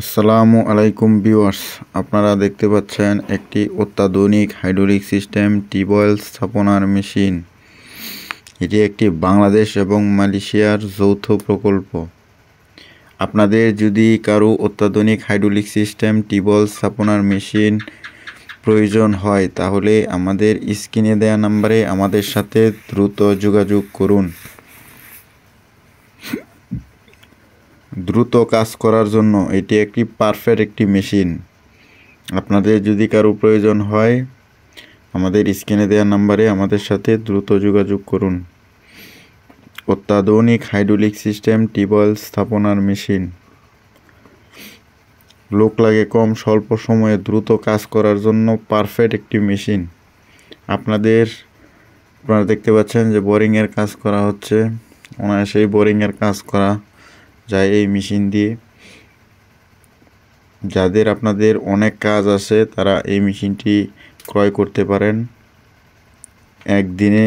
আসসালামু আলাইকুম ভিউয়ার্স, আপনারা দেখতে পাচ্ছেন একটি অত্যাধুনিক হাইড্রোলিক সিস্টেম টিউবওয়েল স্থাপনার মেশিন। এটি একটি বাংলাদেশ এবং মালয়েশিয়ার যৌথ প্রকল্প। আপনাদের যদি কারো অত্যাধুনিক হাইড্রোলিক সিস্টেম টিউবওয়েল স্থাপনার মেশিন প্রয়োজন হয় তাহলে আমাদের স্ক্রিনে দেওয়া নম্বরে আমাদের সাথে দ্রুত যোগাযোগ করুন। দ্রুত কাজ করার জন্য এটি একটি পারফেক্ট একটি মেশিন। আপনাদের যদি কারো প্রয়োজন হয় আমাদের স্ক্রিনে দেওয়া নম্বরে আমাদের সাথে দ্রুত যোগাযোগ করুন। অত্যাধুনিক হাইড্রোলিক সিস্টেম টিউবওয়েল স্থাপনার মেশিন, লোক লাগে কম, স্বল্প সময়ে দ্রুত কাজ করার জন্য পারফেক্ট একটি মেশিন। আপনারা দেখতে পাচ্ছেন যে বোরিংয়ের কাজ করা হচ্ছে, অনায়াসেই বোরিংয়ের কাজ করা যায় এই মেশিন দিয়ে। যাদের আপনাদের অনেক কাজ আছে তারা এই মেশিনটি ক্রয় করতে পারেন। একদিনে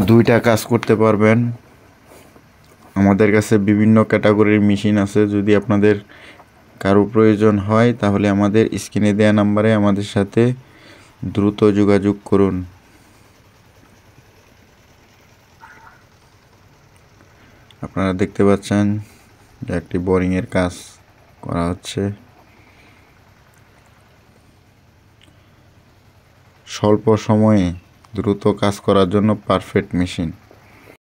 2টা কাজ করতে পারবেন। আমাদের কাছে বিভিন্ন ক্যাটাগরির মেশিন আছে। যদি আপনাদের কারো প্রয়োজন হয় তাহলে আমাদের স্ক্রিনে দেওয়া নম্বরে আমাদের সাথে দ্রুত যোগাযোগ করুন। আপনারা দেখতে পাচ্ছেন যে একটি বোরিংয়ের কাজ করা হচ্ছে। স্বল্প সময়ে দ্রুত কাজ করার জন্য পারফেক্ট মেশিন।